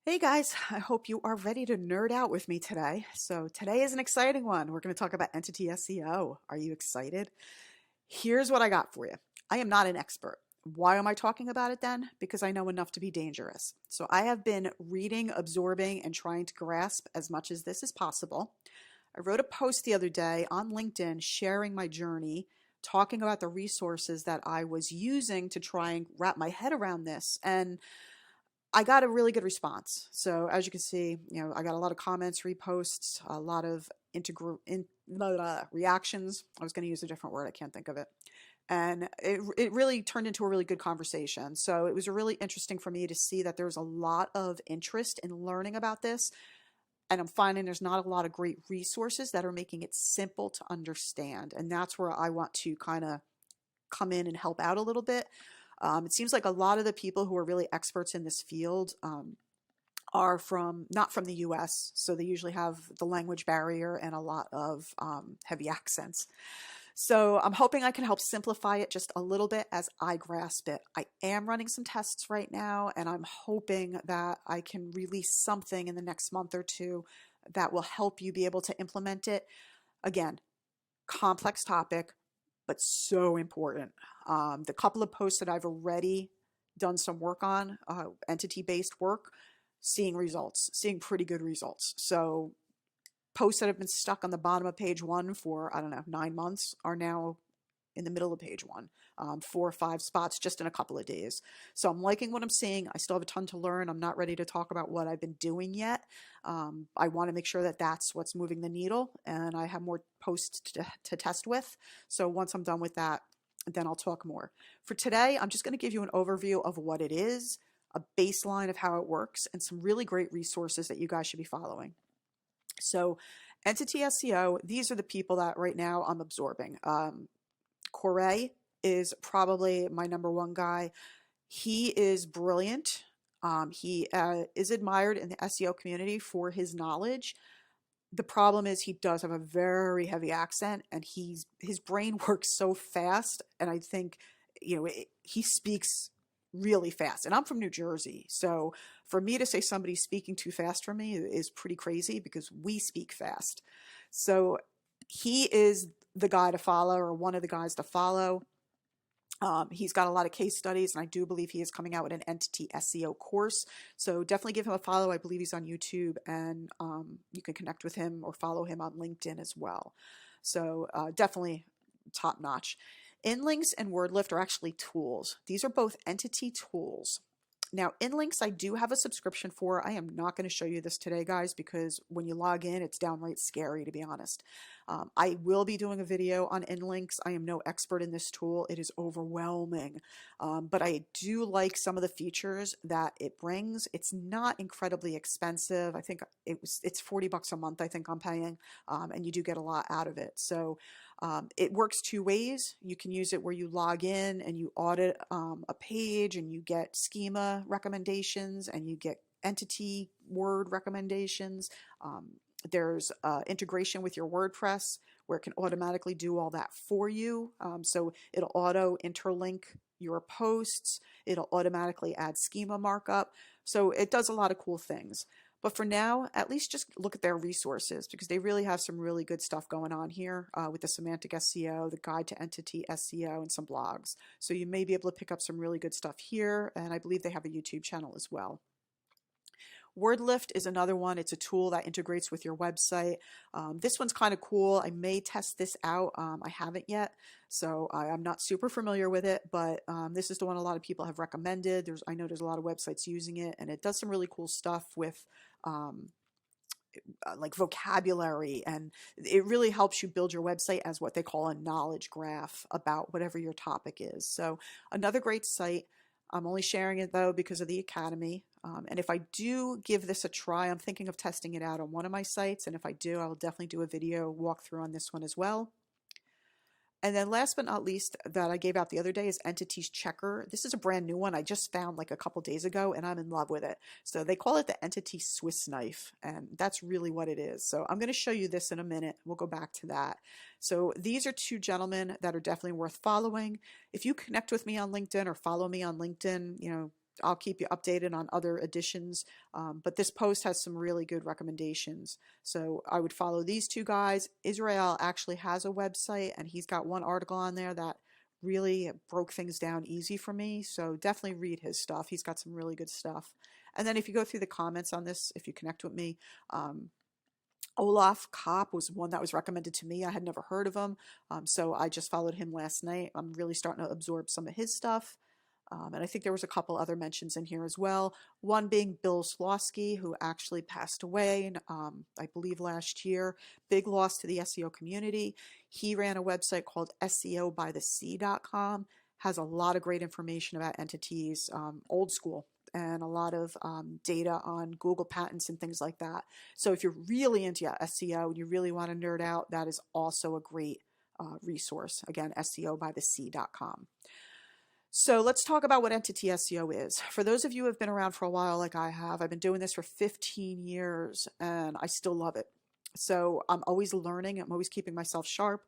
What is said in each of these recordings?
Hey guys, I hope you are ready to nerd out with me today. So today is an exciting one. We're going to talk about Entity SEO. Are you excited? Here's what I got for you. I am not an expert. Why am I talking about it then? Because I know enough to be dangerous. So I have been reading, absorbing, and trying to grasp as much as this is possible. I wrote a post the other day on LinkedIn sharing my journey, talking about the resources that I was using to try and wrap my head around this. And I got a really good response. So as you can see, I got a lot of comments, reposts, a lot of reactions. I was going to use a different word. I can't think of it. And it really turned into a really good conversation. So it was really interesting for me to see that there's a lot of interest in learning about this. And I'm finding there's not a lot of great resources that are making it simple to understand. And that's where I want to kind of come in and help out a little bit. It seems like a lot of the people who are really experts in this field are not from the US, so they usually have the language barrier and a lot of heavy accents. So I'm hoping I can help simplify it just a little bit as I grasp it. I am running some tests right now, and I'm hoping that I can release something in the next month or two that will help you be able to implement it. Again, complex topic, but so important. The couple of posts that I've already done some work on, entity-based work, seeing pretty good results. So posts that have been stuck on the bottom of page one for, I don't know, 9 months are now in the middle of page one, 4 or 5 spots just in a couple of days. So I'm liking what I'm seeing. I still have a ton to learn. I'm not ready to talk about what I've been doing yet. I want to make sure that that's what's moving the needle, and I have more posts to test with. So once I'm done with that, then I'll talk more. For today, I'm just going to give you an overview of what it is, a baseline of how it works, and some really great resources that you guys should be following. So Entity SEO, these are the people that right now I'm absorbing. Koray is probably my number one guy. He is brilliant. He is admired in the SEO community for his knowledge. The problem is he does have a very heavy accent, and his brain works so fast, and I think he speaks really fast. And I'm from New Jersey, so for me to say somebody's speaking too fast for me is pretty crazy because we speak fast. So he is the guy to follow, or one of the guys to follow. He's got a lot of case studies, and I do believe he is coming out with an Entity SEO course. So definitely give him a follow. I believe he's on YouTube, and you can connect with him or follow him on LinkedIn as well. So definitely top notch. InLinks and WordLift are actually tools. These are both entity tools. Now, InLinks, I do have a subscription for. I am not going to show you this today, guys, because when you log in, it's downright scary, to be honest. I will be doing a video on InLinks. I am no expert in this tool. It is overwhelming, but I do like some of the features that it brings. It's not incredibly expensive. I think it's $40 a month, I think I'm paying, and you do get a lot out of it. So it works 2 ways. You can use it where you log in and you audit a page, and you get schema recommendations, and you get entity word recommendations. There's integration with your WordPress where it can automatically do all that for you. So it'll auto interlink your posts. It'll automatically add schema markup. So it does a lot of cool things. But for now, at least just look at their resources, because they really have some really good stuff going on here with the semantic SEO, the guide to entity SEO, and some blogs. So you may be able to pick up some really good stuff here, and I believe they have a YouTube channel as well. WordLift is another one. It's a tool that integrates with your website. This one's kind of cool. I may test this out. I haven't yet, so I'm not super familiar with it, but this is the one a lot of people have recommended. I know there's a lot of websites using it, and it does some really cool stuff with like vocabulary, and it really helps you build your website as what they call a knowledge graph about whatever your topic is. So another great site. I'm only sharing it though because of the Academy. And if I do give this a try, I'm thinking of testing it out on one of my sites. And if I do, I will definitely do a video walkthrough on this one as well. And then last but not least that I gave out the other day is Entities Checker. This is a brand new one I just found like a couple days ago, and I'm in love with it. So they call it the Entity Swiss knife, and that's really what it is. So I'm going to show you this in a minute. We'll go back to that. So these are 2 gentlemen that are definitely worth following. If you connect with me on LinkedIn or follow me on LinkedIn, I'll keep you updated on other editions, but this post has some really good recommendations. So I would follow these two guys. Israel actually has a website, and he's got one article on there that really broke things down easy for me. So definitely read his stuff. He's got some really good stuff. And then if you go through the comments on this, if you connect with me, Olaf Kopp was one that was recommended to me. I had never heard of him, so I just followed him last night. I'm really starting to absorb some of his stuff. And I think there was a couple other mentions in here as well. One being Bill Slawski, who actually passed away, I believe last year. Big loss to the SEO community. He ran a website called SEObythesea.com. Has a lot of great information about entities, old school, and a lot of data on Google patents and things like that. So if you're really into SEO and you really want to nerd out, that is also a great resource. Again, SEObythesea.com. So let's talk about what Entity SEO is. For those of you who have been around for a while like I have, I've been doing this for 15 years and I still love it. So I'm always learning. I'm always keeping myself sharp.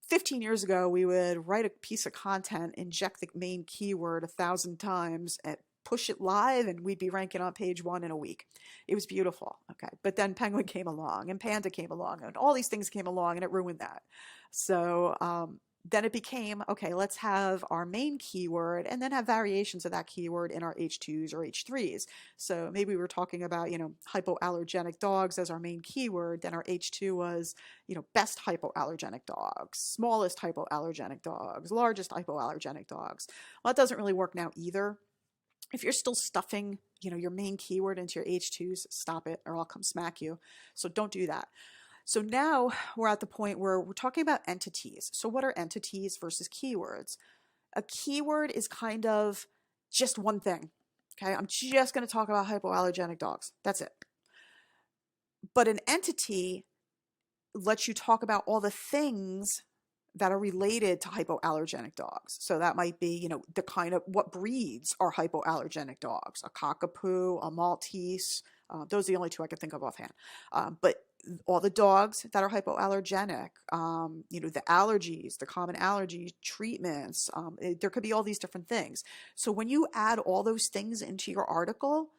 15 years ago, we would write a piece of content, inject the main keyword 1,000 times, and push it live, and we'd be ranking on page 1 in a week. It was beautiful. Okay. But then Penguin came along, and Panda came along, and all these things came along, and it ruined that. So, then it became, okay, let's have our main keyword and then have variations of that keyword in our H2s or H3s. So maybe we were talking about, hypoallergenic dogs as our main keyword. Then our H2 was, best hypoallergenic dogs, smallest hypoallergenic dogs, largest hypoallergenic dogs. Well, that doesn't really work now either. If you're still stuffing, your main keyword into your H2s, stop it or I'll come smack you. So don't do that. So now we're at the point where we're talking about entities. So what are entities versus keywords? A keyword is kind of just one thing. Okay, I'm just going to talk about hypoallergenic dogs. That's it. But an entity lets you talk about all the things that are related to hypoallergenic dogs. So that might be, the kind of what breeds are hypoallergenic dogs, a cockapoo, a Maltese. Those are the only two I could think of offhand. But all the dogs that are hypoallergenic, the allergies, the common allergy treatments, there could be all these different things. So when you add all those things into your article,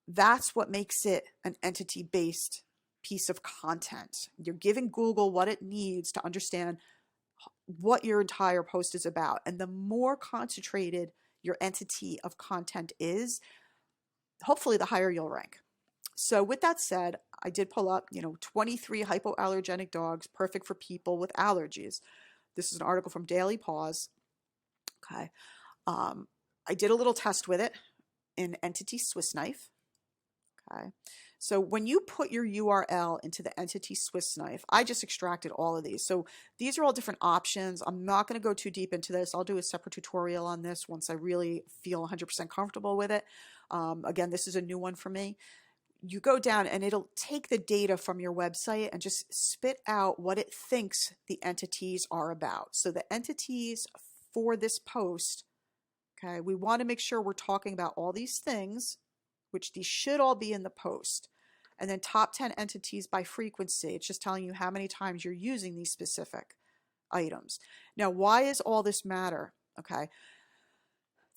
that's what makes it an entity-based piece of content. You're giving Google what it needs to understand what your entire post is about. And the more concentrated your entity of content is, hopefully the higher you'll rank. So with that said, I did pull up, 23 hypoallergenic dogs perfect for people with allergies. This is an article from Daily Paws. Okay. I did a little test with it in Entity Swiss Knife. Okay. So when you put your URL into the Entity Swiss Knife, I just extracted all of these. So these are all different options. I'm not going to go too deep into this. I'll do a separate tutorial on this once I really feel 100% comfortable with it. Again, this is a new one for me. You go down and it'll take the data from your website and just spit out what it thinks the entities are about. So the entities for this post, okay, we want to make sure we're talking about all these things, which these should all be in the post. And then top 10 entities by frequency. It's just telling you how many times you're using these specific items. Now, why does all this matter? Okay.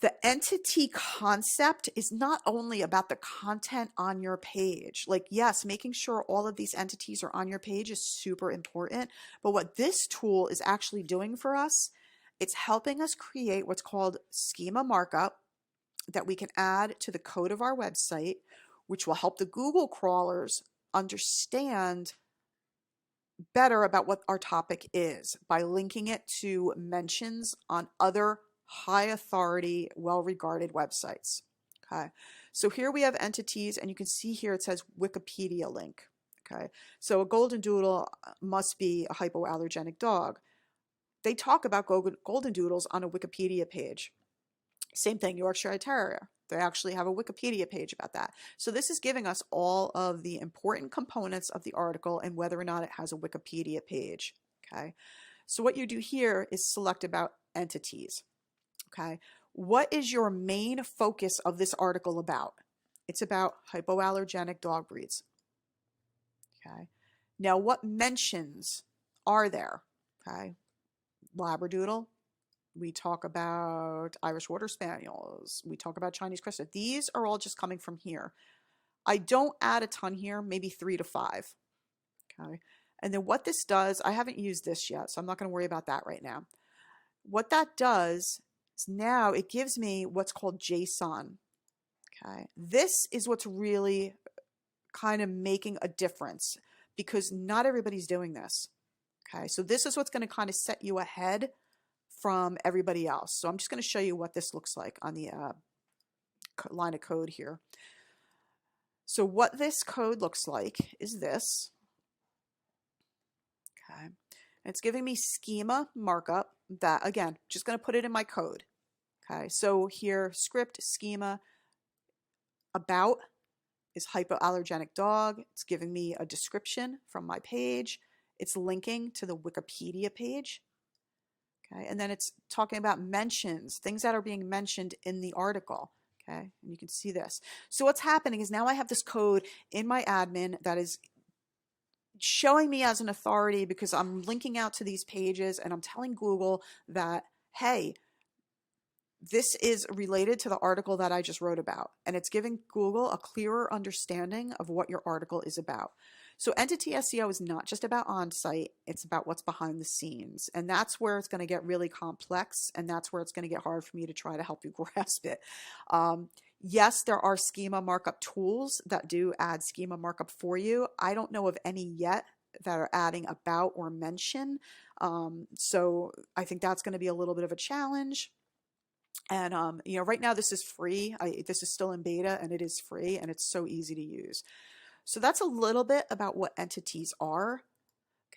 The entity concept is not only about the content on your page. Like, yes, making sure all of these entities are on your page is super important. But what this tool is actually doing for us, it's helping us create what's called schema markup that we can add to the code of our website, which will help the Google crawlers understand better about what our topic is by linking it to mentions on other high authority, well-regarded websites. Okay, so here we have entities, and you can see here it says Wikipedia link. Okay, so a golden doodle must be a hypoallergenic dog. They talk about golden doodles on a Wikipedia page. Same thing, Yorkshire Terrier. They actually have a Wikipedia page about that. So this is giving us all of the important components of the article and whether or not it has a Wikipedia page. Okay, so what you do here is select about entities. Okay, what is your main focus of this article about? It's about hypoallergenic dog breeds. Okay, now what mentions are there? Okay, Labradoodle, We talk about Irish Water Spaniels. We talk about Chinese Crested. These are all just coming from here. I don't add a ton here, maybe 3 to 5. Okay. And then what this does, I haven't used this yet, so I'm not going to worry about that right now. What that does is now it gives me what's called JSON. Okay. This is what's really kind of making a difference because not everybody's doing this. Okay. So this is what's going to kind of set you ahead from everybody else. So I'm just going to show you what this looks like on the line of code here. So what this code looks like is this. Okay. It's giving me schema markup that, again, just going to put it in my code. Okay. So here, script, schema, about is hypoallergenic dog. It's giving me a description from my page. It's linking to the Wikipedia page. Okay. And then it's talking about mentions, things that are being mentioned in the article. Okay. And you can see this. So what's happening is now I have this code in my admin that is showing me as an authority because I'm linking out to these pages and I'm telling Google that, hey, this is related to the article that I just wrote about. And it's giving Google a clearer understanding of what your article is about. So Entity SEO is not just about on-site, it's about what's behind the scenes. And that's where it's going to get really complex, and that's where it's going to get hard for me to try to help you grasp it. Yes, there are schema markup tools that do add schema markup for you. I don't know of any yet that are adding about or mention. So I think that's going to be a little bit of a challenge. And, you know, right now this is free. This is still in beta and it is free and it's so easy to use. So that's a little bit about what entities are.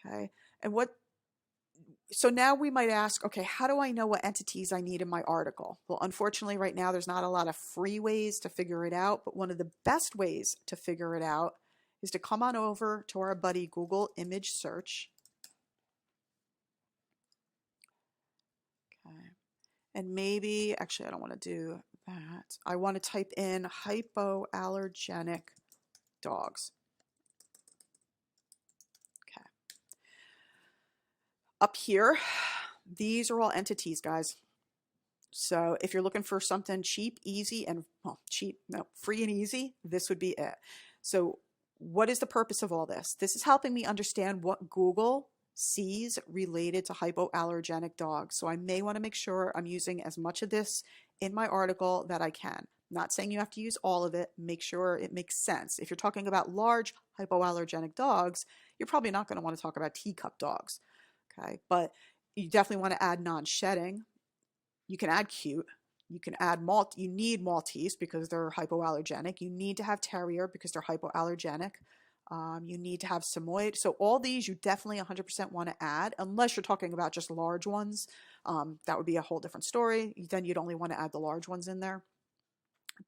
Okay. And so now we might ask, okay, how do I know what entities I need in my article? Well, unfortunately, right now, there's not a lot of free ways to figure it out, but one of the best ways to figure it out is to come on over to our buddy Google Image Search. Okay. And maybe, actually, I don't want to do that. I want to type in hypoallergenic dogs. Okay. Up here, these are all entities, guys. So if you're looking for something cheap, easy, and well, free and easy, this would be it. So what is the purpose of all this? This is helping me understand what Google sees related to hypoallergenic dogs. So I may want to make sure I'm using as much of this in my article that I can. Not saying you have to use all of it. Make sure it makes sense. If you're talking about large hypoallergenic dogs, you're probably not going to want to talk about teacup dogs. Okay, but you definitely want to add non-shedding. You can add cute. You can add you need Maltese because they're hypoallergenic. You need to have Terrier because they're hypoallergenic. You need to have Samoyed. So all these you definitely 100% want to add, unless you're talking about just large ones. That would be a whole different story. Then you'd only want to add the large ones in there.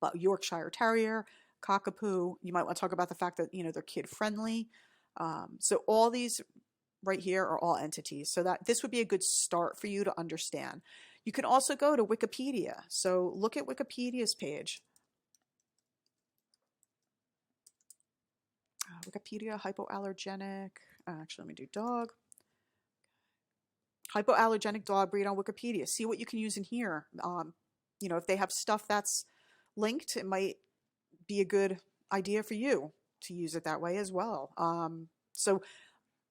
But Yorkshire Terrier, Cockapoo, you might want to talk about the fact that, you know, they're kid friendly. So all these right here are all entities. So that this would be a good start for you to understand. You can also go to Wikipedia. So look at Wikipedia's page. Wikipedia, hypoallergenic. Actually, let me do dog. Hypoallergenic dog breed on Wikipedia. See what you can use in here. You know, if they have stuff that's linked, it might be a good idea for you to use it that way as well. So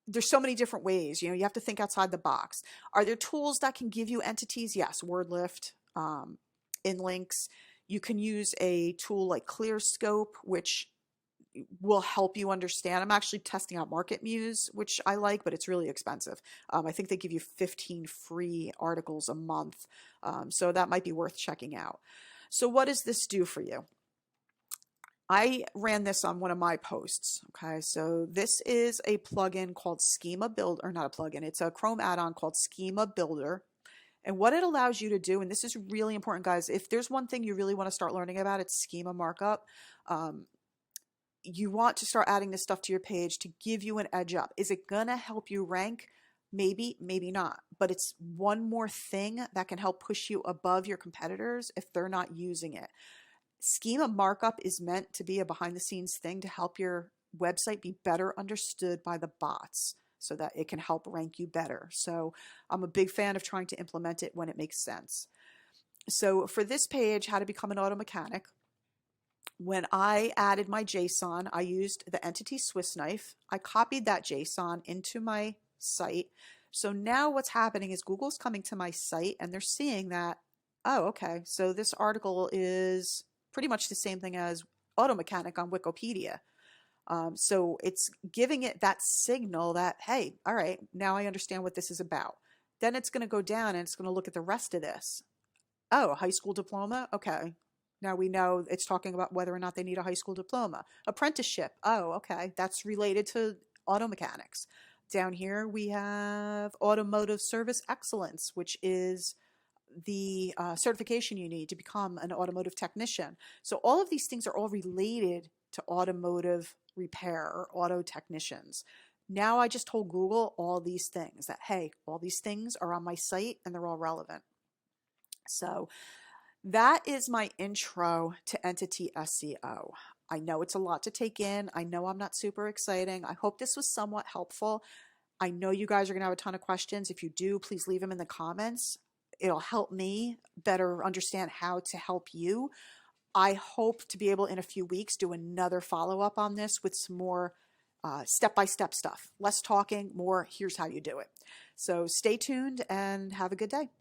there's so many different ways. You know, you have to think outside the box. Are there tools that can give you entities? Yes, WordLift, InLinks. You can use a tool like ClearScope, which will help you understand. I'm actually testing out Market Muse, which I like, but it's really expensive. I think they give you 15 free articles a month. So that might be worth checking out. So what does this do for you? I ran this on one of my posts. Okay, so this is a plugin called Schema Builder, or not a plugin, it's a Chrome add-on called Schema Builder. And what it allows you to do, and this is really important, guys, if there's one thing you really want to start learning about, it's schema markup. You want to start adding this stuff to your page to give you an edge up. Is it going to help you rank? Maybe, maybe not. But it's one more thing that can help push you above your competitors if they're not using it. Schema markup is meant to be a behind the scenes thing to help your website be better understood by the bots. so that it can help rank you better. So I'm a big fan of trying to implement it when it makes sense. So for this page, how to become an auto mechanic, when I added my JSON, I used the Entity Swiss knife. I copied that JSON into my site. So now what's happening is Google's coming to my site and they're seeing that, oh, okay, so this article is pretty much the same thing as auto mechanic on Wikipedia. So it's giving it that signal that, hey, all right, now I understand what this is about. Then it's going to go down and it's going to look at the rest of this. Oh, a high school diploma? Okay. Now we know it's talking about whether or not they need a high school diploma. Apprenticeship. Oh, okay. That's related to auto mechanics. Down here we have automotive service excellence, which is the certification you need to become an automotive technician. So all of these things are all related to automotive repair or auto technicians. Now I just told Google all these things that, hey, all these things are on my site and they're all relevant. So that is my intro to Entity SEO. I know it's a lot to take in. I know I'm not super exciting. I hope this was somewhat helpful. I know you guys are going to have a ton of questions. If you do, please leave them in the comments. It'll help me better understand how to help you. I hope to be able in a few weeks do another follow-up on this with some more step-by-step stuff. Less talking, more here's how you do it. So stay tuned and have a good day.